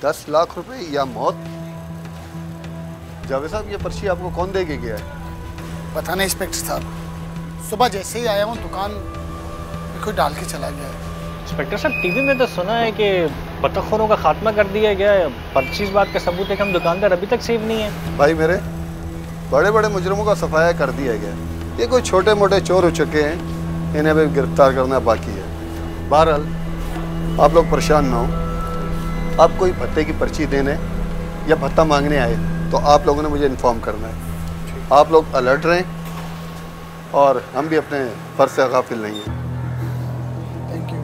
10 लाख रुपए या मौत? जावेद साहब, ये पर्ची आपको कौन दे के गया है? पता नहीं इंस्पेक्टर साहब, सुबह जैसे ही आया हूँ दुकान में कोई डाल के चला गया है। इंस्पेक्टर साहब, टीवी में तो सुना है कि बदतखोरों का खात्मा कर दिया गया है, पर्ची इस बात का सबूत है कि हम दुकानदार अभी तक सेफ नहीं है। भाई मेरे, बड़े बड़े मुजरिमों का सफाया कर दिया गया। ये कोई छोटे मोटे चोर हो चुके हैं, इन्हें अभी गिरफ्तार करना बाकी है। बहरहाल आप लोग परेशान ना हो। आप कोई भत्ते की पर्ची देने या भत्ता मांगने आए तो आप लोगों ने मुझे इन्फॉर्म करना है। आप लोग अलर्ट रहें और हम भी अपने फर्ज से गाफिल नहीं हैं। Thank you.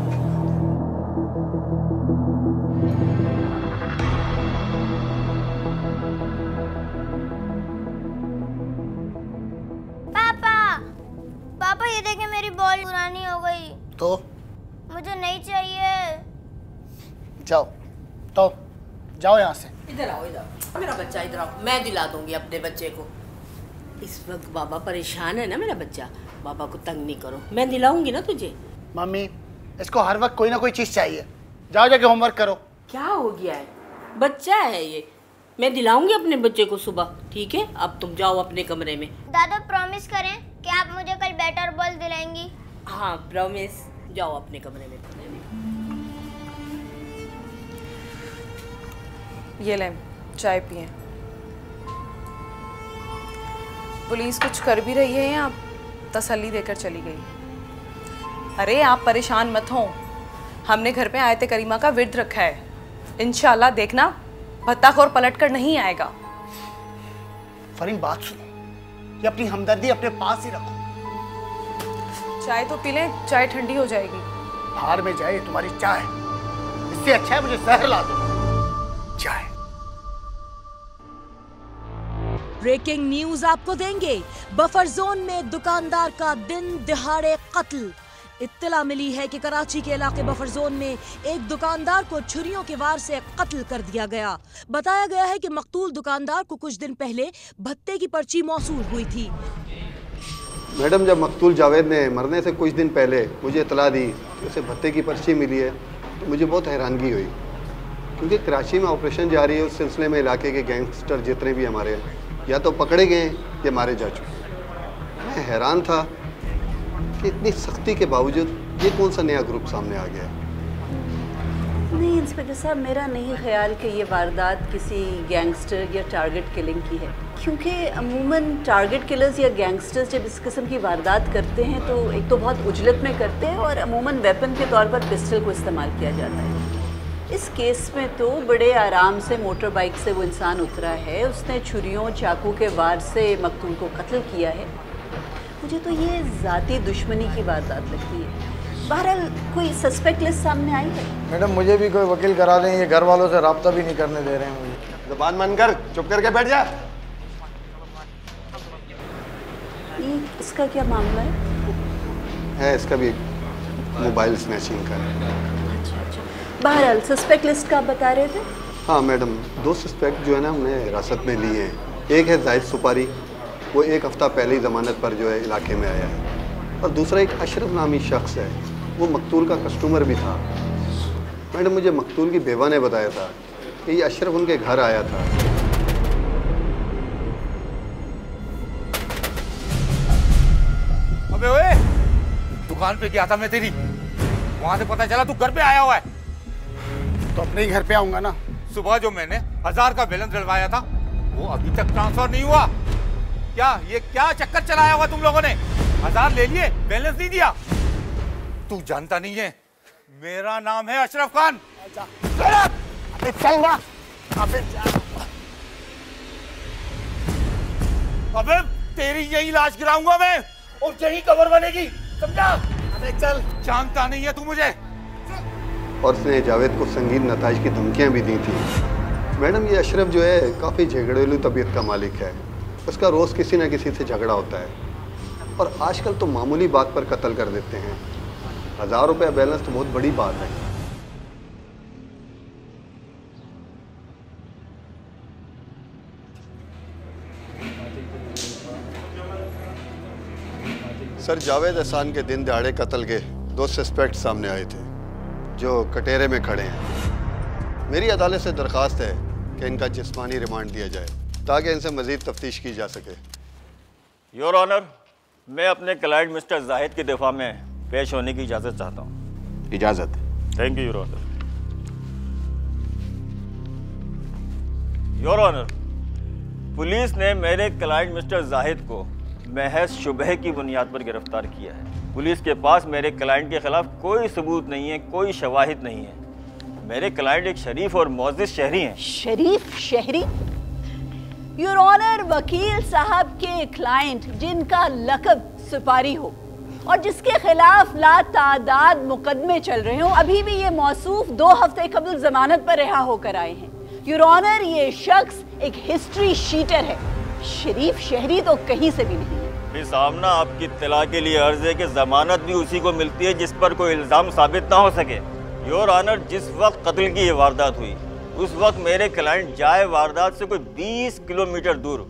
पापा, पापा ये देखें मेरी बॉल पुरानी हो गई। तो मुझे नहीं चाहिए। जाओ, तो जाओ यहाँ से। इधर आओ, इधर मेरा बच्चा, इधर आओ। मैं दिला दूंगी अपने बच्चे को। इस वक्त बाबा परेशान है ना मेरा बच्चा, बाबा को तंग नहीं करो, मैं दिलाऊंगी ना तुझे। मम्मी, इसको हर वक्त कोई ना कोई चीज़ चाहिए। जाओ जाके होमवर्क करो। क्या हो गया है, बच्चा है ये, मैं दिलाऊंगी अपने बच्चे को सुबह, ठीक है? अब तुम जाओ अपने कमरे में। दादा प्रॉमिस करें कि आप मुझे कल बैटर बॉल दिलाएंगी। हाँ प्रॉमिस, जाओ अपने कमरे में। ये लें, चाय पिए। पुलिस कुछ कर भी रही है या तसल्ली देकर चली गई? अरे आप परेशान मत हो, हमने घर पे आयत करीमा का विर्द रखा है। इंशाल्लाह देखना भत्ताखोर पलट कर नहीं आएगा। फरीन बात सुनो, ये अपनी हमदर्दी अपने पास ही रखो। चाय तो पी लें, चाय ठंडी हो जाएगी। बाहर में जाए तुम्हारी चाय, इससे अच्छा है मुझे जहर ला दो। चाय। ब्रेकिंग न्यूज आपको देंगे। बफर जोन में दुकानदार का दिन दिहाड़े कत्ल। इत्तला मिली है कि कराची के इलाके बफर जोन में एक दुकानदार को छुरियों के वार से कत्ल कर दिया गया। बताया गया है कि मकतूल दुकानदार को कुछ दिन पहले भत्ते की पर्ची मौसूल हुई थी। मैडम, जब मकतूल जावेद ने मरने से कुछ दिन पहले मुझे इतला दी कि उसे भत्ते की पर्ची मिली है तो मुझे बहुत हैरानगी हुई, क्योंकि कराची में ऑपरेशन जारी है। उस सिलसिले में इलाके के गैंगस्टर जितने भी हमारे हैं या तो पकड़े गए या मारे जा चुके। मैं हैरान था कि इतनी सख्ती के बावजूद ये कौन सा नया ग्रुप सामने आ गया है। नहीं इंस्पेक्टर साहब, मेरा नहीं ख्याल कि ये वारदात किसी गैंगस्टर या टारगेट किलिंग की है, क्योंकि अमूमन टारगेट किलर्स या गैंगस्टर्स जब इस किस्म की वारदात करते हैं तो एक तो बहुत उजलत में करते हैं और अमूमन वेपन के तौर पर पिस्टल को इस्तेमाल किया जाता है। इस केस में तो बड़े आराम से मोटर बाइक से वो इंसान उतरा है, उसने छुरियों चाकू के वार से मकतूल को कत्ल किया है। मुझे तो ये ज़ाती दुश्मनी की वारदात लगती है। बहरहाल कोई सस्पेक्ट लिस्ट सामने आई है? मैडम मुझे भी कोई वकील करा दें, ये घर वालों से रब्ता भी नहीं करने दे रहे हैं मुझे। ज़बान बंद कर, चुप करके बैठ जा। ये इसका क्या मामला है? इसका भी मोबाइल स्नैचिंग का है। बहरहाल सस्पेक्ट लिस्ट का आप बता रहे थे? हाँ मैडम, 2 सस्पेक्ट जो है ना हमने हिरासत में लिए हैं। एक है जाहिद सुपारी, वो 1 हफ्ता पहले ही ज़मानत पर जो है इलाके में आया है, और दूसरा एक अशरफ नामी शख्स है, वो मकतूल का कस्टमर भी था। मैडम, मुझे मकतूल की बेवा ने बताया था कि ये अशरफ उनके घर आया था। अबे ओए, दुकान पे गया था मैं तेरी, वहां से पता चला तू घर पे आया हुआ है। तो अपने ही घर पे आऊंगा ना। सुबह जो मैंने 1000 का बैलेंस डलवाया था वो अभी तक ट्रांसफर नहीं हुआ। क्या ये क्या चक्कर चलाया हुआ तुम लोगों ने? 1000 ले लिए, बैलेंस नहीं दिया। तू जानता नहीं है मेरा नाम है अशरफ खान। अबे चल ना। अबे तेरी यही लाश गिराऊंगा मैं और यही कबर बनेगी, समझा? अबे चल। जानता नहीं है तू मुझे। और उसने जावेद को संगीन नताइज की धमकियां भी दी थी। मैडम, ये अशरफ जो है काफ़ी झगड़ेलू तबीयत का मालिक है। उसका रोज़ किसी न किसी से झगड़ा होता है और आजकल तो मामूली बात पर कत्ल कर देते हैं। 1000 रुपया बैलेंस तो बहुत बड़ी बात है। सर, जावेद एहसान के दिन दहाड़े कत्ल के 2 सस्पेक्ट सामने आए थे जो कटेरे में खड़े हैं। मेरी अदालत से दरख्वास्त है कि इनका जिस्मानी रिमांड दिया जाए ताकि इनसे मज़ीद तफ्तीश की जा सके। योर ऑनर, मैं अपने क्लाइंट मिस्टर जाहिद के दिफा में पेश होने की इजाज़त चाहता हूँ। इजाज़त। Thank you your honour. Your honour, police ने मेरे क्लाइंट मिस्टर जाहिद को महज शुबह की बुनियाद पर गिरफ्तार किया है। पुलिस के पास मेरे क्लाइंट के खिलाफ कोई सबूत नहीं है, कोई शवाहिद नहीं है। मेरे क्लाइंट एक शरीफ और मोअज़्ज़िज़ शहरी हैं। शरीफ शहरी? योर ऑनर, वकील साहब के क्लाइंट जिनका लक़ब सुपारी हो और जिसके खिलाफ लातादाद मुकदमे चल रहे हो, अभी भी ये मौसूफ 2 हफ्ते कबल जमानत पर रिहा होकर आए हैं। योर ऑनर, ये शख्स एक हिस्ट्री शीटर है, शरीफ शहरी तो कहीं से भी नहीं है। मिस आमना, आपकी इत्तला के लिए अर्ज है कि जमानत भी उसी को मिलती है जिस पर कोई इल्ज़ाम साबित ना हो सके। योर ऑनर, जिस वक्त कत्ल की ये वारदात हुई उस वक्त मेरे क्लाइंट जाए वारदात से कोई 20 किलोमीटर दूर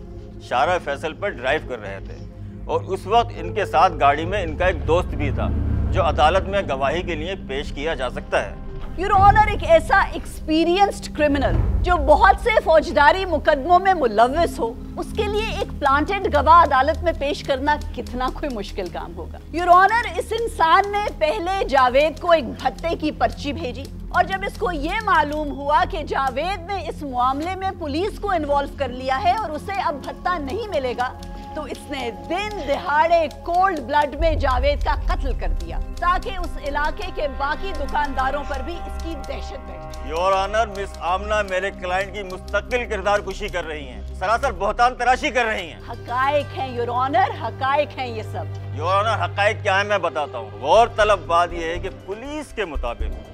शारा फैसल पर ड्राइव कर रहे थे और उस वक्त इनके साथ गाड़ी में इनका एक दोस्त भी था जो अदालत में गवाही के लिए पेश किया जा सकता है। योर ऑनर, एक ऐसा एक्सपीरियंस्ड क्रिमिनल जो बहुत से फौजदारी मुकदमों में मुलव्विस हो, उसके लिए एक प्लांटेड गवाह अदालत में पेश करना कितना कोई मुश्किल काम होगा। योर ऑनर, इस इंसान ने पहले जावेद को एक भत्ते की पर्ची भेजी और जब इसको ये मालूम हुआ कि जावेद ने इस मामले में पुलिस को इन्वॉल्व कर लिया है और उसे अब भत्ता नहीं मिलेगा, तो इसने दिन दिहाड़े कोल्ड ब्लड में जावेद का कत्ल कर दिया ताकि उस इलाके के बाकी दुकानदारों पर भी इसकी दहशत बैठे। योर ऑनर, मिस आमना मेरे क्लाइंट की मुस्तकिल किरदार कुशी कर रही हैं, सरासर बहतान तराशी कर रही हैं। हकायक हैं योर ऑनर, हकायक हैं ये सब। योर ऑनर, हकायक क्या है मैं बताता हूँ। गौरतलब बात यह है कि पुलिस के मुताबिक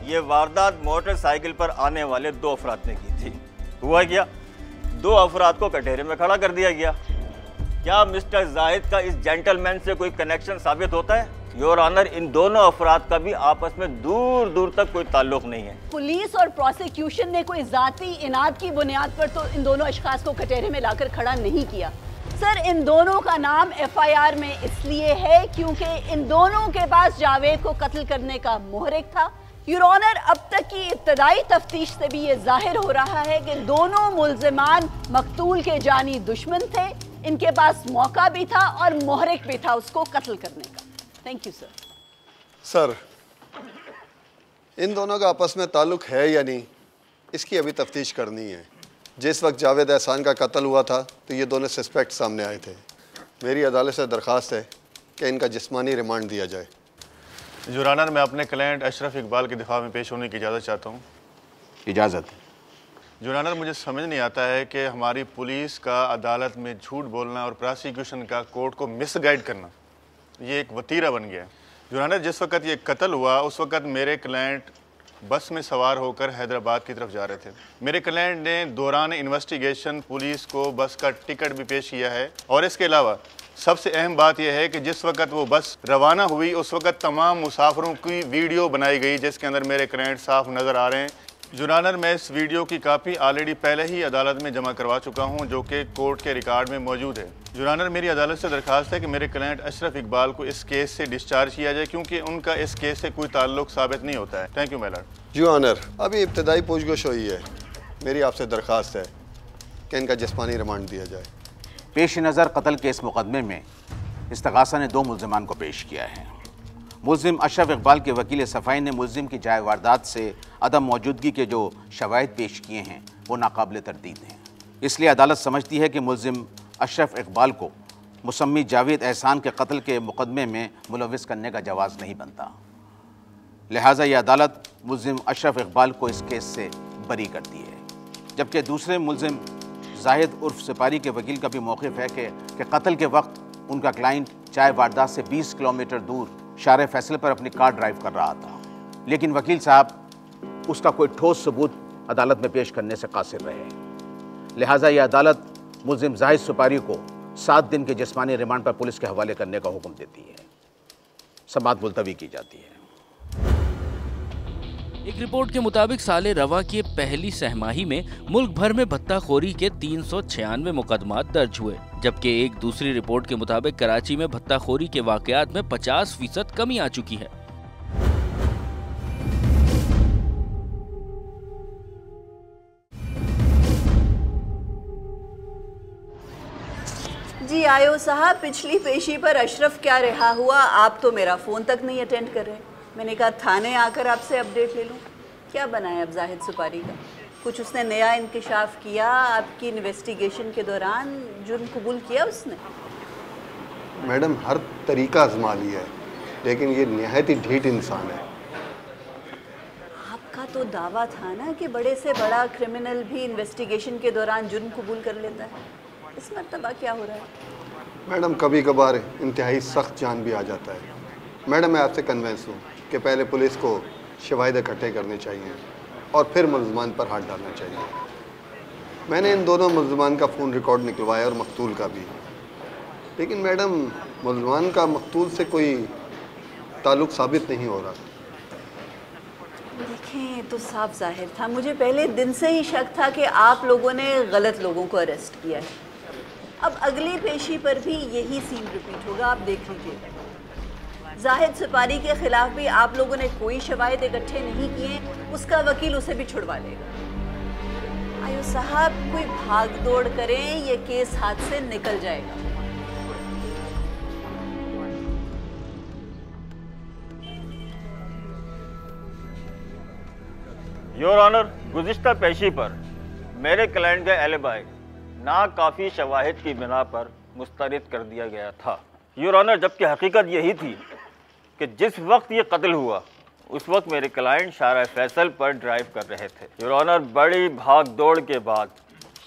ये वारदात मोटरसाइकिल पर आने वाले 2 अफराद ने की थी। हुआ क्या, 2 अफराद को कटहरे में खड़ा कर दिया गया। क्या मिस्टर जाहिद का इस जेंटलमैन से कोई कनेक्शन साबित होता है? योर ऑनर, इन दोनों अफराद का भी आपस में दूर दूर तक कोई ताल्लुक नहीं है। पुलिस और प्रोसिक्यूशन ने कोई जाती इनाद की बुनियाद पर तो इन दोनों अशखास को कटहरे में लाकर खड़ा नहीं किया। सर, इन दोनों का नाम FIR में इसलिए है क्योंकि इन दोनों के पास जावेद को कत्ल करने का मुहरिक था। योर ऑनर, अब तक की इब्तदाई तफ्तीश से भी ये जाहिर हो रहा है कि दोनों मुल्जिमान मकतूल के जानी दुश्मन थे, इनके पास मौका भी था और मुहरिक भी था उसको कत्ल करने का। Thank you sir. सर, इन दोनों का आपस में ताल्लुक है या नहीं, इसकी अभी तफ्तीश करनी है। जिस वक्त जावेद एहसान का कत्ल हुआ था तो ये दोनों सस्पेक्ट सामने आए थे। मेरी अदालत से दरख्वास्त है कि इनका जिस्मानी रिमांड दिया जाए। योर ऑनर, मैं अपने क्लाइंट अशरफ इकबाल के दिफा में पेश होने की इजाज़त चाहता हूँ। इजाज़त। योर ऑनर, मुझे समझ नहीं आता है कि हमारी पुलिस का अदालत में झूठ बोलना और प्रोसिक्यूशन का कोर्ट को मिसगाइड करना ये एक वतीरा बन गया है। योर ऑनर, जिस वक्त ये कत्ल हुआ उस वक्त मेरे क्लाइंट बस में सवार होकर हैदराबाद की तरफ जा रहे थे। मेरे क्लाइंट ने दौरान इन्वेस्टिगेशन पुलिस को बस का टिकट भी पेश किया है और इसके अलावा सबसे अहम बात यह है कि जिस वक्त वो बस रवाना हुई उस वक्त तमाम मुसाफिरों की वीडियो बनाई गई जिसके अंदर मेरे क्लाइंट साफ नज़र आ रहे हैं। योर ऑनर, मैं इस वीडियो की कापी ऑलरेडी पहले ही अदालत में जमा करवा चुका हूं जो कि कोर्ट के रिकॉर्ड में मौजूद है। योर ऑनर, मेरी अदालत से दरख्वास्त है कि मेरे क्लाइंट अशरफ इकबाल को इस केस से डिस्चार्ज किया जाए क्योंकि उनका इस केस से कोई ताल्लुक साबित नहीं होता है। Thank you my lord. जी ऑनर, अभी इब्तदाई पूछगछ हुई है। मेरी आपसे दरख्वास्त है कि इनका जिस्मानी रिमांड दिया जाए। पेश नज़र कत्ल के इस मुकदमे में इस्तगासा ने 2 मुल्ज़िमान को पेश किया है। मुल्ज़िम अशरफ इकबाल के वकील सफ़ाई ने मुल्ज़िम की जाए वारदात से अदम मौजूदगी के जो शवाहिद पेश किए हैं वो नाकाबिल तरदीद हैं। इसलिए अदालत समझती है कि मुल्ज़िम अशरफ इकबाल को मुसम्मी जावेद एहसान के कत्ल के मुकदमे में मुलव्विस करने का जवाज़ नहीं बनता। लिहाजा ये अदालत मुल्ज़िम अशरफ इकबाल को इस केस से बरी करती है। जबकि दूसरे मुल्ज़िम जाहिद उर्फ सिपारी के वकील का भी मौक़िफ़ है कि कत्ल के वक्त उनका क्लाइंट चाय वारदात से 20 किलोमीटर दूर शारे फैसल पर अपनी कार ड्राइव कर रहा था, लेकिन वकील साहब उसका कोई ठोस सबूत अदालत में पेश करने से कासिर रहे। लिहाजा यह अदालत मुल्ज़िम जाहिद सुपारी को 7 दिन के जिस्मानी रिमांड पर पुलिस के हवाले करने का हुक्म देती है। समाअत मुलतवी की जाती है। एक रिपोर्ट के मुताबिक साले रवा की पहली सहमाही में मुल्क भर में भत्ताखोरी के 396 मुकदमात दर्ज हुए, जबकि एक दूसरी रिपोर्ट के मुताबिक कराची में भत्ताखोरी के वाकयात में 50% कमी आ चुकी है। जी आयो साहब, पिछली पेशी पर अशरफ क्या रिहा हुआ, आप तो मेरा फ़ोन तक नहीं अटेंड कर रहे। मैंने कहा थाने आकर आपसे अपडेट ले लूँ। क्या बना है अब जाहिद सुपारी का? कुछ उसने नया इंकिशाफ किया? आपकी इन्वेस्टिगेशन के दौरान जुर्म कबूल किया उसने? मैडम हर तरीका आजमा लिया है, लेकिन ये निहायत ही ढीठ इंसान है। आपका तो दावा था ना कि बड़े से बड़ा क्रिमिनल भी इन्वेस्टिगेशन के दौरान जुर्म कबूल कर लेता है। इस मर्तबा क्या हो रहा है? मैडम कभी कभार इंतहाई सख्त जान भी आ जाता है। मैडम मैं आपसे कन्विंस हूँ कि पहले पुलिस को शवाहिद इकट्ठे करने चाहिए और फिर मुल्ज़मान पर हाथ डालना चाहिए। मैंने इन दोनों मुल्ज़मान का फ़ोन रिकॉर्ड निकलवाया और मकतूल का भी, लेकिन मैडम मुल्ज़मान का मकतूल से कोई ताल्लुक़ साबित नहीं हो रहा। देखें तो साफ जाहिर था, मुझे पहले दिन से ही शक था कि आप लोगों ने गलत लोगों को अरेस्ट किया है। अब अगली पेशी पर भी यही सीन रिपीट होगा, आप देख लीजिए। जाहिद सुपारी के खिलाफ भी आप लोगों ने कोई शवाहिद इकट्ठे नहीं किए, उसका वकील उसे भी छुड़वा लेगा। आयो साहब कोई भाग दौड़ करें, ये केस हाथ से निकल जाएगा। योर ऑनर, गुज़िश्ता पेशी पर मेरे क्लाइंट का एलिबाई नाकाफ़ी शवाहिद की बिना पर मुस्तरद कर दिया गया था। योर ऑनर, जबकि हकीकत यही थी कि जिस वक्त ये कत्ल हुआ उस वक्त मेरे क्लाइंट शाहरा फैसल पर ड्राइव कर रहे थे। योर ऑनर, बड़ी भाग दौड़ के बाद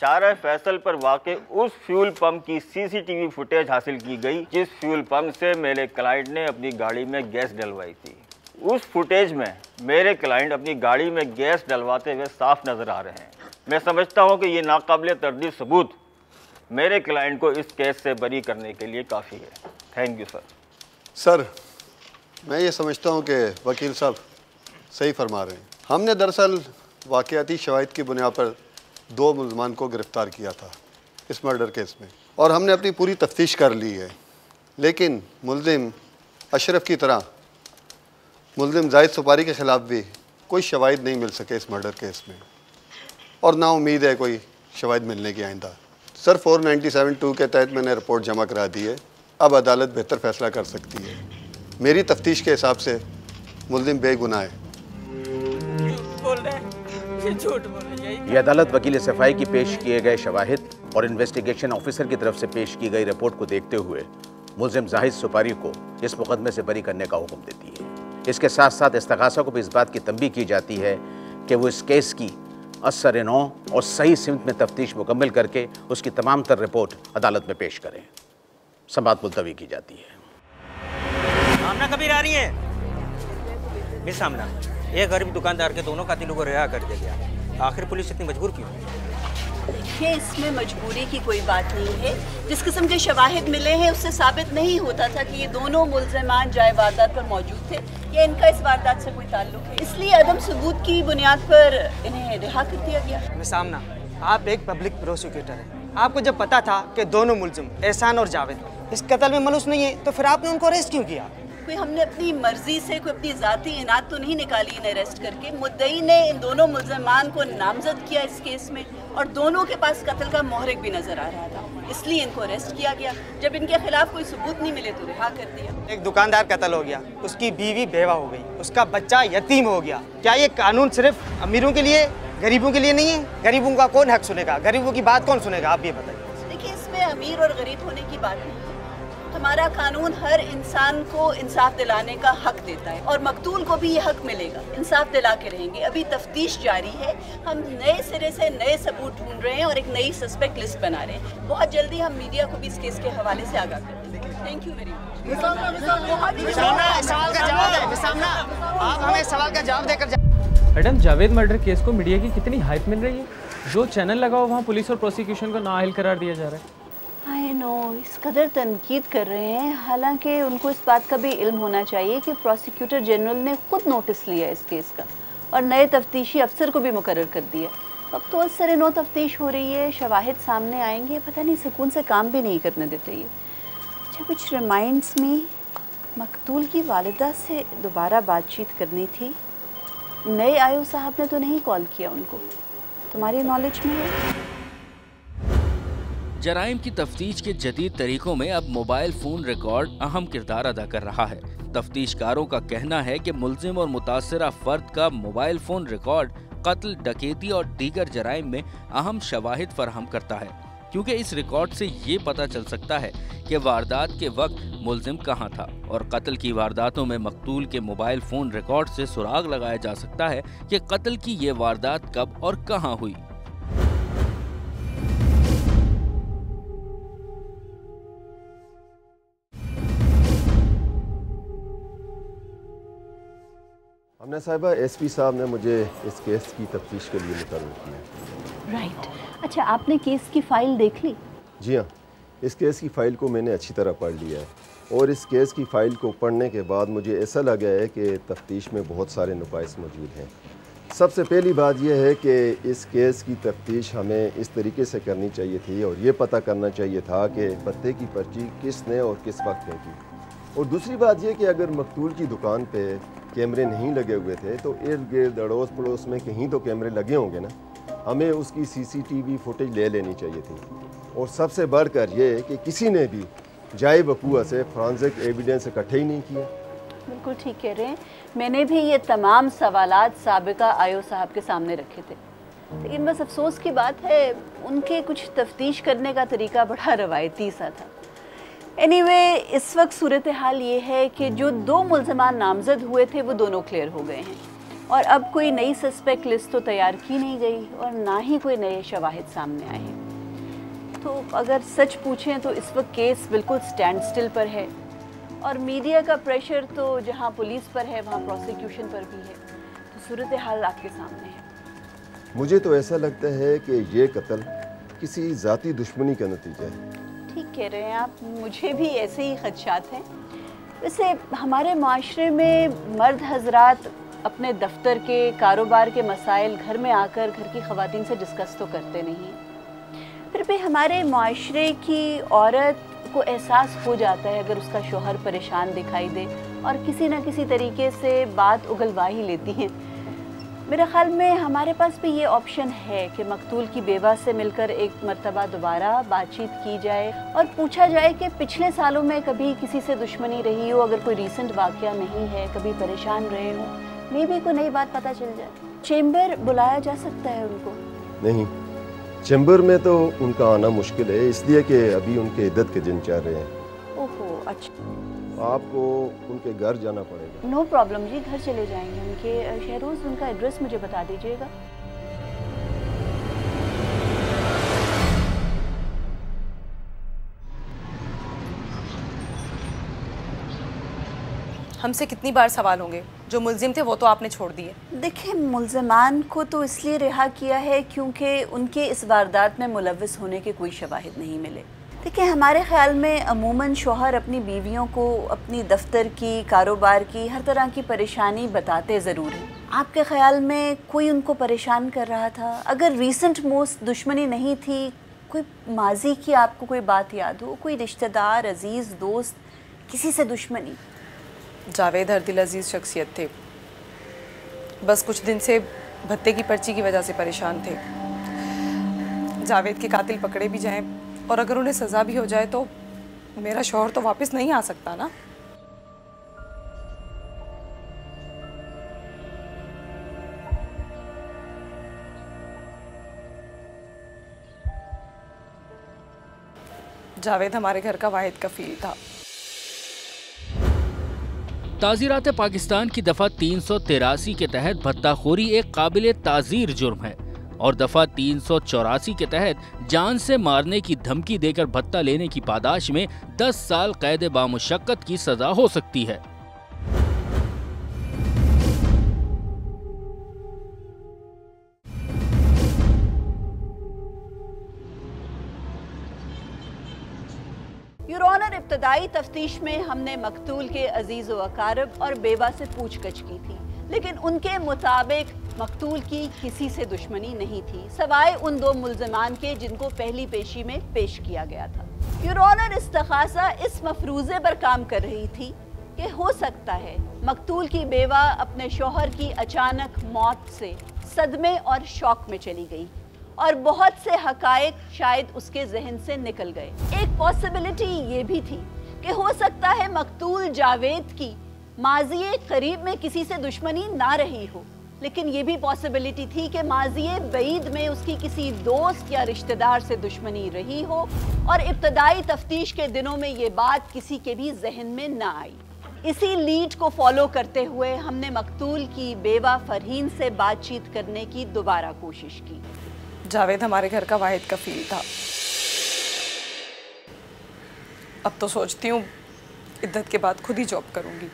शाहरा फैसल पर वाक़े उस फ्यूल पंप की सीसीटीवी फुटेज हासिल की गई जिस फ्यूल पंप से मेरे क्लाइंट ने अपनी गाड़ी में गैस डलवाई थी। उस फुटेज में मेरे क्लाइंट अपनी गाड़ी में गैस डलवाते हुए साफ नज़र आ रहे हैं। मैं समझता हूं कि ये नाकाबिल तर्दीद सबूत मेरे क्लाइंट को इस केस से बरी करने के लिए काफ़ी है। Thank you sir. सर मैं ये समझता हूँ कि वकील साहब सही फरमा रहे हैं। हमने दरअसल वाक़याती शवाहिद की बुनियाद पर 2 मुल्ज़मान को गिरफ़्तार किया था इस मर्डर केस में, और हमने अपनी पूरी तफ्तीश कर ली है, लेकिन मुल्ज़िम अशरफ की तरह मुल्ज़िम जाहिद सुपारी के ख़िलाफ़ भी कोई शवाहिद नहीं मिल सके इस मर्डर केस में, और ना उम्मीद है कोई शवाहिद मिलने की आइंदा। सर 497(2) के तहत मैंने रिपोर्ट जमा करा दी है। अब अदालत बेहतर फैसला कर सकती है। मेरी तफ्तीश के हिसाब से मुल्ज़िम बेगुनाह है। ये अदालत वकील सफाई की पेश किए गए शवाहिद और इन्वेस्टिगेशन ऑफिसर की तरफ से पेश की गई रिपोर्ट को देखते हुए मुल्ज़िम जाहिद सुपारी को इस मुकदमे से बरी करने का हुक्म देती है। इसके साथ साथ इस्तग़ासा को भी इस बात की तंबीह की जाती है कि वो इस केस की असर-ए-नौ और सही सिमत में तफ्तीश मुकम्मल करके उसकी तमाम तर रिपोर्ट अदालत में पेश करें। समाअत मुलतवी की जाती है। सामना कभी आ रही है मिस सामना, एक गरीब दुकानदार के दोनों कातिलों को रिहा कर दिया गया। आखिर पुलिस इतनी मजबूर क्यों? देखिए इसमें मजबूरी की कोई बात नहीं है। जिस किस्म के शवाहिद मिले हैं उससे साबित नहीं होता था कि ये दोनों मुल्ज़िमान जाए वारदात पर मौजूद थे या इनका इस वारदात से कोई ताल्लुक है, इसलिए अदम सबूत की बुनियाद पर इन्हें रिहा कर दिया गया। मिस सामना, आप एक पब्लिक प्रोसिक्यूटर हैं। आपको जब पता था कि दोनों मुल्ज़िम एहसान और जावेद इस कत्ल में मलूस नहीं है, तो फिर आपने उनको अरेस्ट क्यों किया? कोई हमने अपनी मर्जी से कोई अपनी ज़ाती इनात तो नहीं निकाली इन्हें अरेस्ट करके। मुद्दई ने इन दोनों मुल्ज़िमान को नामजद किया इस केस में, और दोनों के पास कत्ल का मोहरक भी नजर आ रहा था, इसलिए इनको अरेस्ट किया गया। जब इनके खिलाफ कोई सबूत नहीं मिले तो रिहा कर दिया। एक दुकानदार कत्ल हो गया, उसकी बीवी बेवा हो गई, उसका बच्चा यतीम हो गया। क्या ये कानून सिर्फ अमीरों के लिए, गरीबों के लिए नहीं है? गरीबों का कौन हक सुनेगा? गरीबों की बात कौन सुनेगा? आप ये बताइए। देखिए इसमें अमीर और गरीब होने की बात नहीं है। हमारा कानून हर इंसान को इंसाफ दिलाने का हक देता है, और मकतूल को भी ये हक मिलेगा। इंसाफ दिला के रहेंगे। अभी तफ्तीश जारी है, हम नए सिरे से नए सबूत ढूंढ रहे हैं और एक नई सस्पेक्ट लिस्ट बना रहे हैं। बहुत जल्दी हम मीडिया को भी इस केस के हवाले से आगाह कर देंगे। Thank you very much. आप हमें सवाल का जवाब देकर। मैडम जावेद मर्डर केस को मीडिया की कितनी हाइप मिल रही है। जो चैनल लगाओ वहाँ पुलिस और प्रोसिक्यूशन को नाअहल करार दिया जा रहा है। आई नो, इस कदर तनकीद कर रहे हैं, हालांकि उनको इस बात का भी इल्म होना चाहिए कि प्रोसिक्यूटर जनरल ने खुद नोटिस लिया इस केस का और नए तफ्तीशी अफसर को भी मुकर्रर कर दिया। अब तो असर-ए-नौ तफ्तीश हो रही है, शवाहिद सामने आएंगे, पता नहीं सुकून से काम भी नहीं करने देते ये। अच्छा, कुछ रिमाइंड्स में मकतूल की वालिदा से दोबारा बातचीत करनी थी। नए आयो साहब ने तो नहीं कॉल किया उनको, तुम्हारी नॉलेज में है? जराइम की तफ्तीश के जदीद तरीकों में अब मोबाइल फोन रिकॉर्ड अहम किरदार अदा कर रहा है। तफ्तीशकारों का कहना है कि मुल्जिम और मुतासरा फर्द का मोबाइल फोन रिकॉर्ड कत्ल, डकैती और दीगर जराइम में अहम शवाहिद फराहम करता है, क्योंकि इस रिकॉर्ड से ये पता चल सकता है कि वारदात के वक्त मुल्जिम कहाँ था, और कत्ल की वारदातों में मकतूल के मोबाइल फोन रिकॉर्ड से सुराग लगाया जा सकता है कि कत्ल की ये वारदात कब और कहाँ हुई। हमने साहिबा एसपी साहब ने मुझे इस केस की तफ्तीश के लिए मुकर्रर किया। राइट। अच्छा, आपने केस की फाइल देख ली? जी हाँ, इस केस की फ़ाइल को मैंने अच्छी तरह पढ़ लिया है, और इस केस की फ़ाइल को पढ़ने के बाद मुझे ऐसा लगा है कि तफ्तीश में बहुत सारे नुकाइस मौजूद हैं। सबसे पहली बात यह है कि इस केस की तफ्तीश हमें इस तरीके से करनी चाहिए थी, और ये पता करना चाहिए था कि पत्ते की पर्ची किसने और किस वक्त फेंकी। और दूसरी बात यह कि अगर मकतूल की दुकान पे कैमरे नहीं लगे हुए थे तो इर्द गिर्द अड़ोस पड़ोस में कहीं तो कैमरे लगे होंगे ना, हमें उसकी CCTV फुटेज ले लेनी चाहिए थी। और सबसे बढ़कर ये कि किसी ने भी जाए वकूआ से फॉरेंसिक एविडेंस इकट्ठे ही नहीं किया। बिल्कुल ठीक कह रहे हैं। मैंने भी ये तमाम सवालात साबिका आयो साहब के सामने रखे थे, लेकिन बस अफसोस की बात है उनके कुछ तफ्तीश करने का तरीका बड़ा रवायती सा था। एनीवे, इस वक्त सूरत हाल ये है कि जो 2 मुल्ज़िमान नामज़द हुए थे वो दोनों क्लियर हो गए हैं, और अब कोई नई सस्पेक्ट लिस्ट तो तैयार की नहीं गई और ना ही कोई नए शवाहिद सामने आए हैं। तो अगर सच पूछें तो इस वक्त केस बिल्कुल स्टैंड स्टिल पर है, और मीडिया का प्रेशर तो जहां पुलिस पर है वहां प्रोसिक्यूशन पर भी है। तो सूरत हाल आपके सामने है। मुझे तो ऐसा लगता है कि ये कत्ल किसी ज़ाती दुश्मनी का नतीजा है। ठीक कह रहे हैं आप, मुझे भी ऐसे ही खदशात हैं। वैसे हमारे माशरे में मर्द हजरात अपने दफ्तर के, कारोबार के मसाइल घर में आकर घर की ख़वातीन से डिस्कस तो करते नहीं, फिर भी हमारे माशरे की औरत को एहसास हो जाता है अगर उसका शोहर परेशान दिखाई दे, और किसी न किसी तरीके से बात उगलवा ही लेती हैं। मेरे ख्याल में हमारे पास भी ये ऑप्शन है कि मकतूल की बेवा से मिलकर एक मर्तबा दोबारा बातचीत की जाए और पूछा जाए कि पिछले सालों में कभी किसी से दुश्मनी रही हो, अगर कोई रीसेंट वाक़या नहीं है, कभी परेशान रहे हो, मे भी कोई नई बात पता चल जाए। चेंबर बुलाया जा सकता है उनको? नहीं, चैम्बर में तो उनका आना मुश्किल है, इसलिए कि अभी उनके इद्दत के दिन चल रहे हैं। ओहो, अच्छा। आपको उनके घर जाना पड़ेगा। नो प्रॉब्लम जी, घर चले जाएंगे उनके। शहरोज़, उनका एड्रेस मुझे बता दीजिएगा। हमसे कितनी बार सवाल होंगे? जो मुल्जिम थे वो तो आपने छोड़ दिए। देखिए, मुल्ज़िमान को तो इसलिए रिहा किया है क्योंकि उनके इस वारदात में मुलव्विस होने के कोई शवाहिद नहीं मिले। देखिए, हमारे ख्याल में अमूमन शौहर अपनी बीवियों को अपनी दफ्तर की, कारोबार की, हर तरह की परेशानी बताते ज़रूर हैं। आपके ख्याल में कोई उनको परेशान कर रहा था? अगर रीसेंट मोस्ट दुश्मनी नहीं थी, कोई माजी की आपको कोई बात याद हो, कोई रिश्तेदार, अजीज़, दोस्त, किसी से दुश्मनी? जावेद हर दिल अजीज़ शख्सियत थे, बस कुछ दिन से भत्ते की पर्ची की वजह से परेशान थे। जावेद के कातिल पकड़े भी जाएं और अगर उन्हें सज़ा भी हो जाए तो मेरा शौहर तो वापस नहीं आ सकता ना। जावेद हमारे घर का वाहिद कफील था। ताज़ीरात पाकिस्तान की दफ़ा 383 के तहत भत्ताखोरी एक काबिल ताज़ीर जुर्म है और दफ़ा 384 के तहत जान से मारने की धमकी देकर भत्ता लेने की पादाश में 10 साल कैद बामुशक्कत की सज़ा हो सकती है। योर ऑनर, इब्तदाई तफ्तीश में हमने मकतूल के अजीज व अकारब और बेवा से पूछगछ की थी, लेकिन उनके मुताबिक मकतूल की किसी से दुश्मनी नहीं थी सवाए उन 2 मुल्ज़िमान के जिनको पहली पेशी में पेश किया गया था। योर ऑनर, इस्तखासा इस मफरूज़े पर काम कर रही थी कि हो सकता है मकतूल की बेवा अपने शौहर की अचानक मौत से सदमे और शौक में चली गई और बहुत से हकायक शायद उसके जहन से निकल गए। एक पॉसिबिलिटी ये भी थी कि हो सकता है मकतूल जावेद की माज़ी करीब में किसी से दुश्मनी ना रही हो, लेकिन ये भी पॉसिबिलिटी थी कि माज़ी बईद में उसकी किसी दोस्त या रिश्तेदार से दुश्मनी रही हो और इब्तदाई तफ्तीश के दिनों में ये बात किसी के भी जहन में ना आई। इसी लीड को फॉलो करते हुए हमने मकतूल की बेवा फरहीन से बातचीत करने की दोबारा कोशिश की। जावेद हमारे घर का वाहिद कफील था। अब तो सोचती हूँ इद्दत के बाद खुद ही जॉब करूँगी।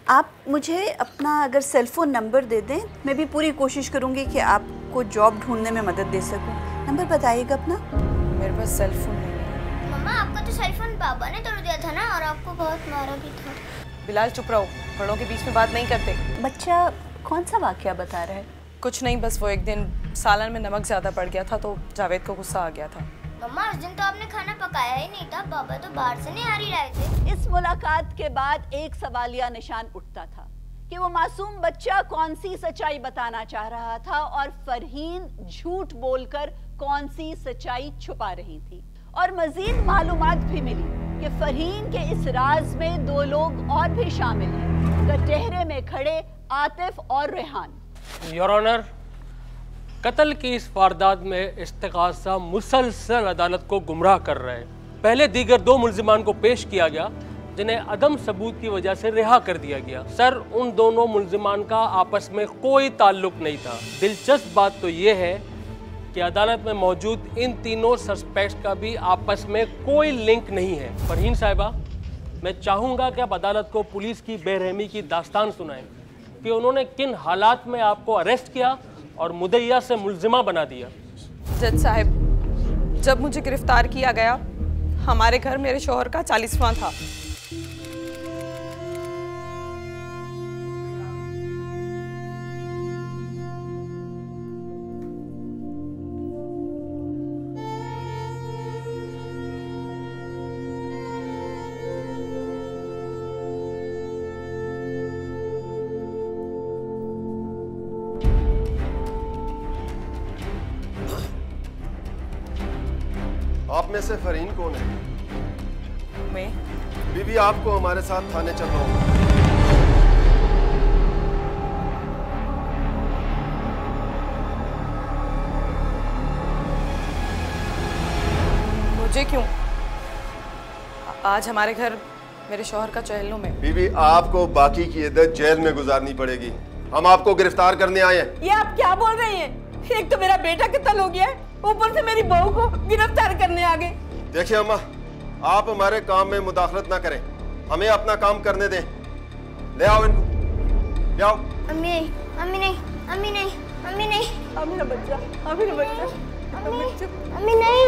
आप मुझे अपना अगर सेल फोन नंबर दे दें, मैं भी पूरी कोशिश करूँगी कि आपको जॉब ढूंढने में मदद दे सकूँ। नंबर बताइएगा अपना। मेरे पास सेल फोन नहीं है। मम्मा आपका तो सेल फोन पापा ने तोड़ दिया था ना, और आपको बहुत मारा भी था। बिलाल चुप रहो, बड़ों के बीच में बात नहीं करते। बच्चा कौन सा वाकया बता रहा है? कुछ नहीं, बस वो एक दिन सालन में नमक ज़्यादा पड़ गया था तो जावेद को गुस्सा आ गया था। मम्मा उस दिन तो आपने खाना पकाया ही नहीं था, पापा तो बाहर से निहार ही रहे थे। इस मुलाकात के बाद एक सवालिया निशान उठता था कि वो मासूम बच्चा कौन सी सच्चाई बताना चाह रहा था और फरहीन झूठ बोलकर कौन सी सच्चाई छुपा रही थी। और मजीद मालूमात भी मिली कि फरहीन के इस राज में दो लोग और भी शामिल हैं, कटहरे में खड़े आतिफ और रेहान। योर ऑनर, कत्ल की इस वारदात में इस्तिगासा मुसलसल अदालत को गुमराह कर रहे हैं। पहले दीगर दो मुल्जिमान को पेश किया गया जिन्हें अदम सबूत की वजह से रिहा कर दिया गया। सर, उन दोनों मुल्जिमान का आपस में कोई ताल्लुक नहीं था। दिलचस्प बात तो ये है कि अदालत में मौजूद इन तीनों सस्पेक्ट्स का भी आपस में कोई लिंक नहीं है। फरहीन साहिबा, मैं चाहूँगा कि आप अदालत को पुलिस की बेरहमी की दास्तान सुनाएं कि उन्होंने किन हालात में आपको अरेस्ट किया और मुद्दइया से मुल्जिमा बना दिया। जज साहब, जब मुझे गिरफ्तार किया गया हमारे घर मेरे शौहर का 40वां था। आप में से फरहीन कौन है? मैं। बीबी, आपको हमारे साथ थाने चलना होगा। मुझे क्यों? आज हमारे घर मेरे शौहर का चहलम है। बीबी, आपको बाकी की इद्दत जेल में गुजारनी पड़ेगी। हम आपको गिरफ्तार करने आए हैं। ये आप क्या बोल रही हैं? एक तो मेरा बेटा कत्ल हो गया है, ऊपर से मेरी बहू को गिरफ्तार करने आ गए। देखिए अम्मा, आप हमारे काम में मुदाखलत ना करें, हमें अपना काम करने दें। ले आओ इनको, ले आओ। अम्मी नहीं, अम्मी नहीं, अम्मी नहीं, अम्मी नहीं। मेरा बच्चा, मेरा बच्चा, अम्मी नहीं।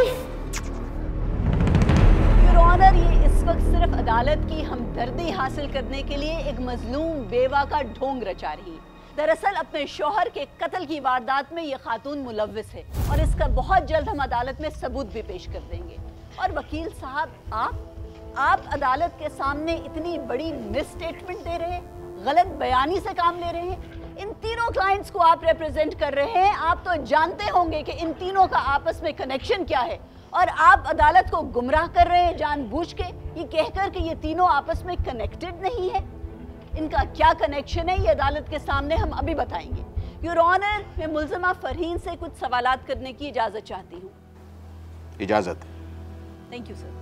योर ऑनर, ये इस वक्त सिर्फ अदालत की हमदर्दी हासिल करने के लिए एक मजलूम बेवा का ढोंग रचा रही है। दरअसल अपने शौहर के कत्ल की वारदात में ये खातून मुलव्विस है और इसका बहुत जल्द हम अदालत में सबूत भी पेश कर देंगे। और वकील साहब, आप अदालत के सामने इतनी बड़ी मिस स्टेटमेंट दे रहे हैं, गलत बयानी से काम ले रहे हैं। इन तीनों क्लाइंट्स को आप रिप्रेजेंट कर रहे हैं। आप तो जानते होंगे कि इन तीनों का आपस में कनेक्शन क्या है, और आप अदालत को गुमराह कर रहे हैं जानबूझ के, ये कहकर कि ये तीनों आपस में कनेक्टेड नहीं है। इनका क्या कनेक्शन है ये अदालत के सामने हम अभी बताएंगे। योर ऑनर, मैं मुल्जिमा फरहीन से कुछ सवालात करने की इजाजत चाहती हूँ। इजाजत। Thank you sir.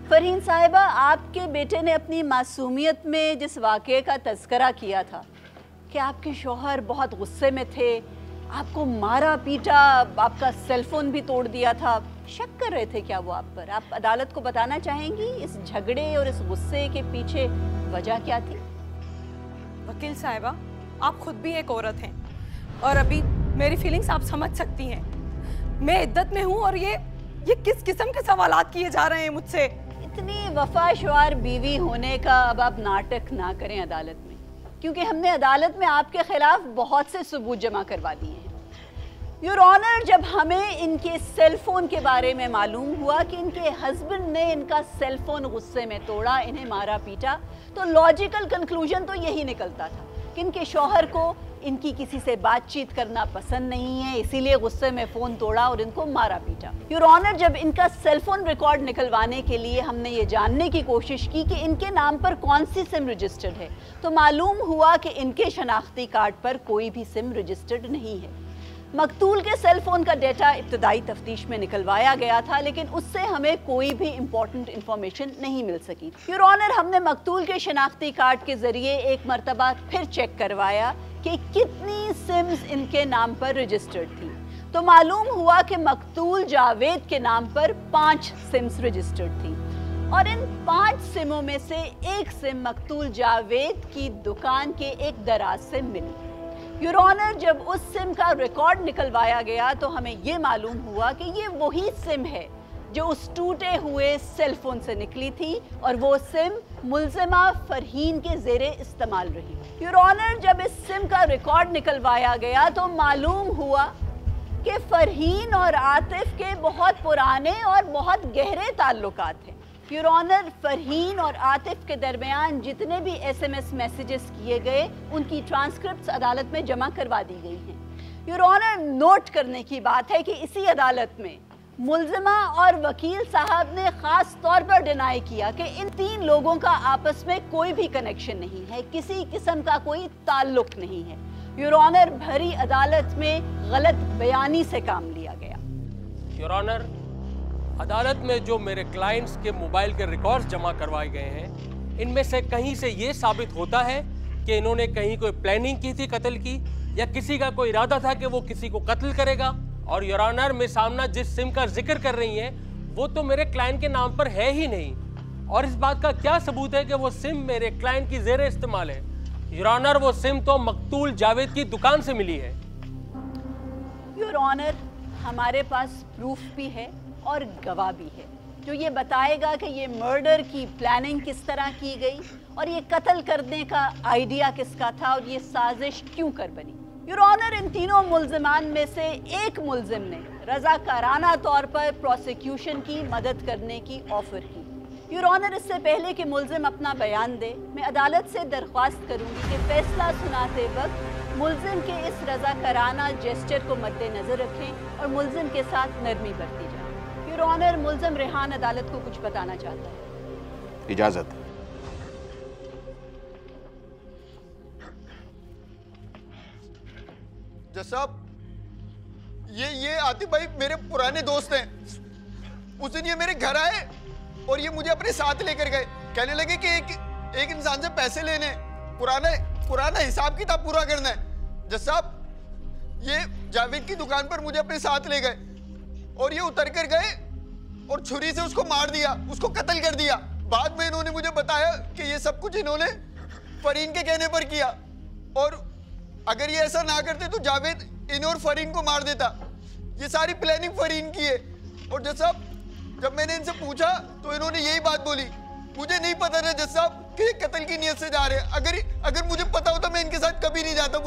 फरहीन साहिबा, आपके बेटे ने अपनी मासूमियत में जिस वाक़े का तज़किरा किया था कि आपके शौहर बहुत गुस्से में थे, आपको मारा पीटा, आपका सेलफोन भी तोड़ दिया था, शक कर रहे थे क्या वो आप पर? आप अदालत को बताना चाहेंगी इस झगड़े और इस गुस्से के पीछे वजह क्या थी? वकील साहिबा, आप खुद भी एक औरत हैं और अभी मेरी फीलिंग्स आप समझ सकती हैं। मैं इद्दत में हूँ और ये किस किस्म के सवालात किए जा रहे हैं मुझसे। इतनी वफाशवार बीवी होने का अब आप नाटक ना करें अदालत में, क्योंकि हमने अदालत में आपके खिलाफ बहुत से सबूत जमा करवा दिए हैं। योर ऑनर, जब हमें इनके सेलफोन के बारे में मालूम हुआ कि इनके हस्बैंड ने इनका सेलफोन गुस्से में तोड़ा, इन्हें मारा पीटा, तो लॉजिकल कंक्लूजन तो यही निकलता था कि इनके शौहर को इनकी किसी से बातचीत करना पसंद नहीं है, इसीलिए गुस्से में फ़ोन तोड़ा और इनको मारा पीटा। योर ऑनर, जब इनका सेलफोन रिकॉर्ड निकलवाने के लिए हमने ये जानने की कोशिश की कि इनके नाम पर कौन सी सिम रजिस्टर्ड है, तो मालूम हुआ कि इनके शनाख्ती कार्ड पर कोई भी सिम रजिस्टर्ड नहीं है। मकतूल के सेल फोन का डेटा इब्तदाई तफ्तीश में निकलवाया गया था, लेकिन उससे हमें कोई भी इम्पोर्टेंट इंफॉर्मेशन नहीं मिल सकी। योर ऑनर, हमने मकतूल के शनाख्ती कार्ड के जरिए एक मरतबा फिर चेक करवाया कि कितनी सिम्स इनके नाम पर रजिस्टर्ड थी, तो मालूम हुआ कि मकतूल जावेद के नाम पर 5 सिम्स रजिस्टर्ड थी और इन 5 सिमों में से एक सिम मकतूल जावेद की दुकान के एक दराज से मिली। योर ऑनर, जब उस सिम का रिकॉर्ड निकलवाया गया तो हमें ये मालूम हुआ कि ये वही सिम है जो उस टूटे हुए सेल फोन से निकली थी और वो सिम मुल्जिमा फरहीन के ज़ेरे इस्तेमाल रही। योर ऑनर, जब इस सिम का रिकॉर्ड निकलवाया गया तो मालूम हुआ कि फरहीन और आतिफ के बहुत पुराने और बहुत गहरे ताल्लुकात हैं। योर ऑनर, फरहीन और आतिफ के दरमियान जितने भी SMS मैसेजेस किए गए उनकी ट्रांसक्रिप्ट्स अदालत में जमा करवा दी गई हैं। योर ऑनर, नोट करने की बात है कि इसी अदालत में मुल्जिमा और वकील साहब ने ख़ास तौर पर डिनाई किया कि इन 3 लोगों का आपस में कोई भी कनेक्शन नहीं है, किसी किस्म का कोई ताल्लुक नहीं है। योर ऑनर, भरी अदालत में गलत बयानी से काम लिया गया। योर ऑनर, अदालत में जो मेरे क्लाइंट्स के मोबाइल के रिकॉर्ड्स जमा करवाए गए हैं, इनमें से कहीं से ये साबित होता है कि इन्होंने कहीं कोई प्लानिंग की थी कत्ल की, या किसी का कोई इरादा था कि वो किसी को कत्ल करेगा। और योर ऑनर, मिस सामना जिस सिम का जिक्र कर रही हैं वो तो मेरे क्लाइंट के नाम पर है ही नहीं, और इस बात का क्या सबूत है कि वो सिम मेरे क्लाइंट की ज़ेरे इस्तेमाल है। योर ऑनर, वो सिम तो मकतूल जावेद की दुकान से मिली है। योर ऑनर, हमारे पास प्रूफ भी है और गवाह भी है जो ये बताएगा कि ये मर्डर की प्लानिंग किस तरह की गई और ये कत्ल करने का आइडिया किसका था और ये साजिश क्यों कर बनी। योर ऑनर, इन तीनों मुल्जिमान में से एक मुल्जिम ने रज़ाकाराना तौर पर प्रोसिक्यूशन की मदद करने की ऑफर की। योर ऑनर, इससे पहले कि मुल्जिम अपना बयान दे, मैं अदालत से दरख्वास्त करूंगी कि फैसला सुनाते वक्त मुल्जिम के इस रज़ाकाराना जेस्चर को मद्देनजर रखें और मुल्जिम के साथ नरमी बरती जाए। योर ऑनर, मुल्जिम रेहान अदालत को कुछ बताना चाहता है। इजाजत। जज साहब, ये आतिफ भाई मेरे पुराने दोस्त हैं। उस दिन ये मेरे घर आए और ये मुझे अपने साथ लेकर गए, कहने लगे कि एक इंसान से पैसे लेने, पुराना हिसाब किताब पूरा करना है। जज साहब, ये जावेद की दुकान पर मुझे अपने साथ ले गए और ये उतर कर गए और छुरी से उसको मार दिया, उसको कत्ल कर दिया। बाद में इन्होंने मुझे बताया कि ये सब कुछ इन्होंने फरीन के कहने पर किया, और अगर ये ऐसा ना करते तो जावेद इन्हें और फरीन को मार देता। ये सारी प्लानिंग फरीन की है। और जज साहब, जब मैंने इनसे पूछा तो इन्होंने यही बात बोली, मुझे नहीं पता था जज साहब कि ये कत्ल की नीयत से जा रहे हैं। अगर मुझे पता होता मैं इनके साथ कभी नहीं जाता।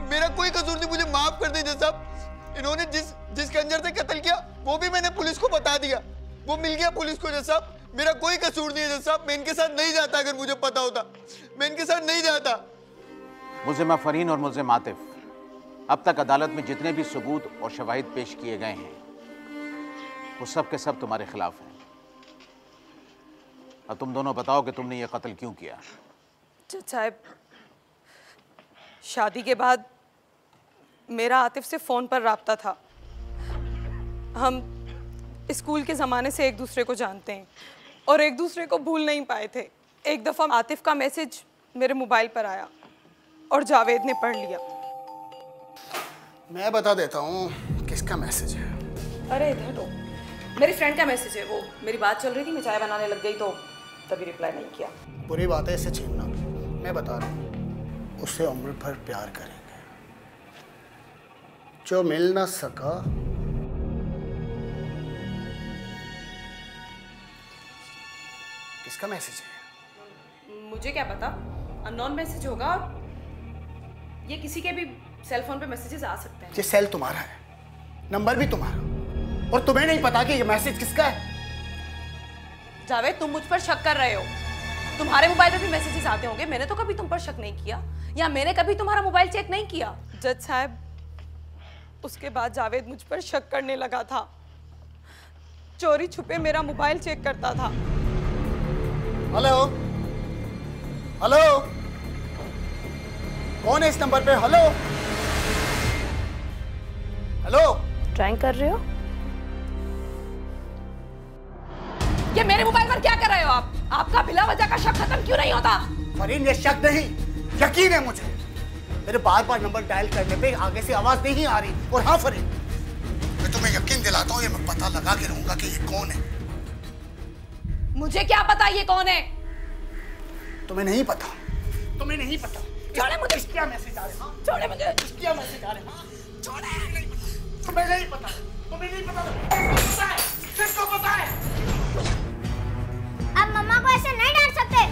मेरा कोई कसूर नहीं, मुझे माफ कर दें जज साहब। इन्होंने जिस खंजर से कत्ल किया वो भी मैंने पुलिस को बता दिया, वो मिल गया पुलिस को। जज साहब, मेरा कोई कसूर नहीं है जज साहब, मैं इनके साथ नहीं जाता। अगर मुझे पता होता मैं इनके साथ नहीं जाता। मुल्जिमा फरीन और मुल्जिम आतिफ, अब तक अदालत में जितने भी सबूत और शवाहिद पेश किए गए हैं वो सब के सब तुम्हारे खिलाफ हैं। अब तुम दोनों बताओ कि तुमने ये कत्ल क्यों किया। जज साहब, शादी के बाद मेरा आतिफ से फ़ोन पर राब्ता था। हम स्कूल के ज़माने से एक दूसरे को जानते हैं और एक दूसरे को भूल नहीं पाए थे। एक दफ़ा आतिफ का मैसेज मेरे मोबाइल पर आया और जावेद ने पढ़ लिया। मैं बता देता हूँ किसका मैसेज है। अरे इधर तो मेरी फ्रेंड का मैसेज है। वो मेरी बात चल रही थी, मैं चाय बनाने लग गई तो तभी रिप्लाई नहीं किया। बुरी बात है इसे छीनना। मैं बता रहा हूँ, उससे उम्र भर प्यार करेंगे। जो मिल ना सका किसका मैसेज है? मुझे क्या पता, अननोन मैसेज होगा और ये किसी के भी सेल फोन पे मैसेजेस आ सकते हैं। ये सेल तुम्हारा है, नंबर भी तुम्हारा, और तुम्हें नहीं पता कि ये मैसेज किसका है? जावेद, तुम मुझ पर शक कर रहे हो। तुम्हारे मोबाइल पे भी मैसेजेस आते होंगे, मैंने तो कभी तुम पर शक नहीं किया। या मैंने कभी तुम्हारा मोबाइल चेक नहीं किया? जज साहब, उसके बाद जावेद मुझ पर शक करने लगा था, चोरी छुपे मेरा मोबाइल चेक करता था। हेलो हेलो, कौन है इस नंबर पे? हेलो हेलो, ड्राइंग कर रहे हो? ये मेरे मोबाइल पर क्या कर रहे हो आप? आपका बिला वजह का शक खत्म क्यों नहीं होता? फरीन, ये शक नहीं, यकीन है मुझे। मेरे बार बार नंबर डायल करने पे आगे से आवाज नहीं आ रही। और हाँ फरीन, मैं तुम्हें यकीन दिलाता हूँ, ये मैं पता लगा के रहूंगा कि ये कौन है। मुझे क्या पता ये कौन है? तुम्हें नहीं पता? तुम्हें नहीं पता? छोड़े मुझे। क्या मैसेज आ रहे हैं? छोड़े मुझे। क्या मैसेज आ रहे हैं? छोड़े। तुम्हें नहीं पता? तुम्हें नहीं पता? किसको पता है? आप मम्मा को ऐसे नहीं डांट सकते।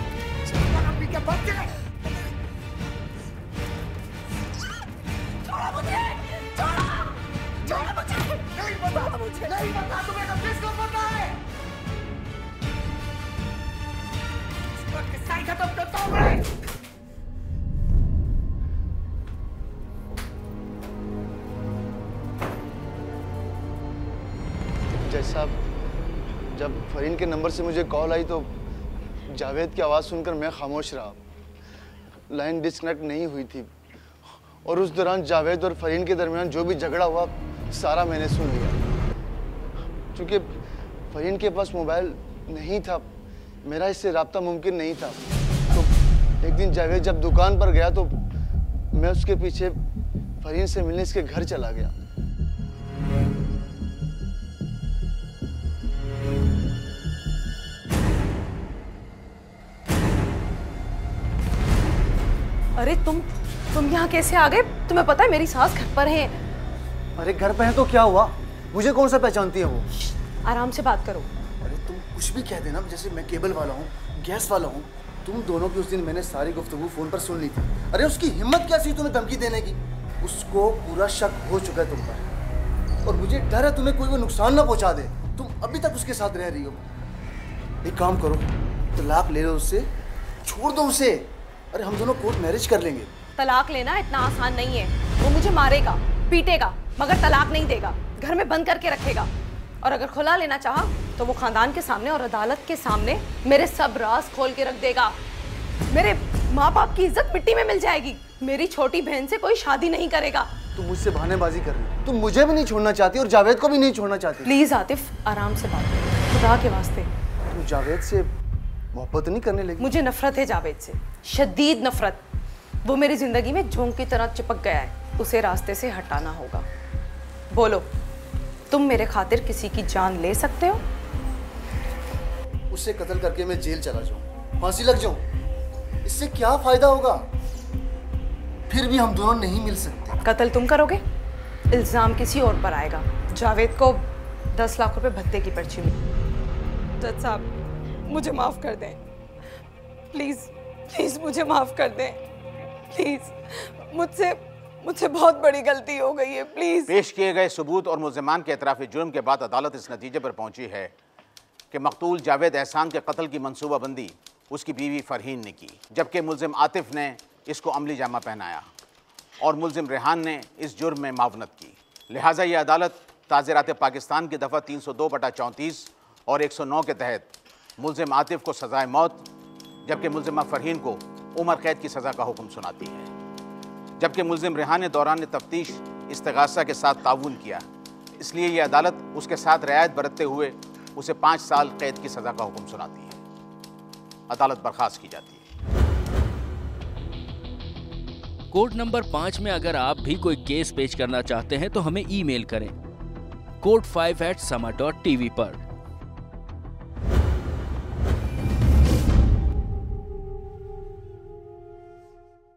क्या बात है? छोड़ो मुझे। छोड़ो। छोड़ो मुझे। नहीं पता मुझे। नहीं पता तुम्हें तो किसको पता है? इसका किस्सा ही खत्म करता हूँ मैं। जज साहब, जब फरीन के नंबर से मुझे कॉल आई तो जावेद की आवाज़ सुनकर मैं खामोश रहा। लाइन डिस्कनेक्ट नहीं हुई थी और उस दौरान जावेद और फरीन के दरमियान जो भी झगड़ा हुआ सारा मैंने सुन लिया। क्योंकि फरीन के पास मोबाइल नहीं था, मेरा इससे राब्ता मुमकिन नहीं था। तो एक दिन जावेद जब दुकान पर गया तो मैं उसके पीछे फरीन से मिलने इसके घर चला गया। अरे तुम यहाँ कैसे आ गए? तुम्हें पता है मेरी सास घर पर है। अरे घर पे है तो क्या हुआ? मुझे कौन सा पहचानती है वो? आराम से बात करो। अरे तुम कुछ भी कह देना, जैसे मैं केबल वाला हूँ, गैस वाला हूँ। तुम दोनों की उस दिन मैंने सारी गुफ्तगू फोन पर सुन ली थी। अरे उसकी हिम्मत क्या थी तुम्हें धमकी देने की? उसको पूरा शक हो चुका है तुम पर और मुझे डर है तुम्हें कोई वो नुकसान ना पहुंचा दे। तुम अभी तक उसके साथ रह रही हो। एक काम करो, तलाक ले लो उससे, छोड़ दो उसे। अरे हम दोनों कोर्ट मैरिज कर लेंगे। तलाक लेना इतना आसान नहीं है। वो मुझे मारेगा, पीटेगा, मगर तलाक नहीं देगा, घर में बंद करके रखेगा। और अगर खुला लेना चाहा तो वो खानदान के सामने और अदालत के सामने मेरे सब राज खोल के रख देगा। मेरे माँ बाप की इज्जत मिट्टी में मिल जाएगी। मेरी छोटी बहन से कोई शादी नहीं करेगा। तुम मुझसे बहानेबाजी कर रही हो। तुम मुझे भी नहीं छोड़ना चाहती और जावेद को भी नहीं छोड़ना चाहती। प्लीज आतिफ, आराम से बात करो, खुदा के वास्ते। तुम जावेद से मोहब्बत नहीं करने लगी? मुझे नफरत है जावेद से, शदीद नफरत। वो मेरी जिंदगी में झोंक की तरह चिपक गया है, उसे रास्ते से हटाना होगा। बोलो, तुम मेरे खातिर किसी की जान ले सकते हो? उसे कत्ल करके मैं जेल चला जाऊं, फांसी लग जाऊं, इससे क्या फायदा होगा? फिर भी हम दोनों नहीं मिल सकते। कत्ल तुम करोगे, इल्जाम किसी और पर आएगा। जावेद को 10 लाख रुपए भत्ते की पर्ची मिली। जज साहब, मुझे माफ कर दें प्लीज, प्लीज मुझे माफ कर दें प्लीज। मुझसे बहुत बड़ी गलती हो गई है, प्लीज। पेश किए गए सबूत और मुल्ज़िमान के एतराफ़ जुर्म के बाद अदालत इस नतीजे पर पहुंची है कि मकतूल जावेद एहसान के कत्ल की मंसूबाबंदी उसकी बीवी फरहीन ने की, जबकि मुल्ज़िम आतिफ ने इसको अमली जामा पहनाया और मुल्ज़िम रेहान ने इस जुर्म में मावनत की। लिहाजा ये अदालत ताज़ीरात पाकिस्तान की दफ़ा 302/34 और 109 के तहत मुल्ज़िम आतिफ को सज़ाए मौत जबकि मुल्ज़िमा फरहीन को उम्र कैद की सज़ा का हुक्म सुनाती है। जबकि मुल्ज़िम रेहान ने दौरान तफ्तीश इस्तिगासा के साथ ताउन किया, इसलिए ये अदालत उसके साथ रियायत बरतते हुए उसे 5 साल कैद की सज़ा का हुक्म सुनाती है। अदालत बर्खास्त की जाती है। कोर्ट नंबर 5 में अगर आप भी कोई केस पेश करना चाहते हैं तो हमें ईमेल करें court5@sama.tv पर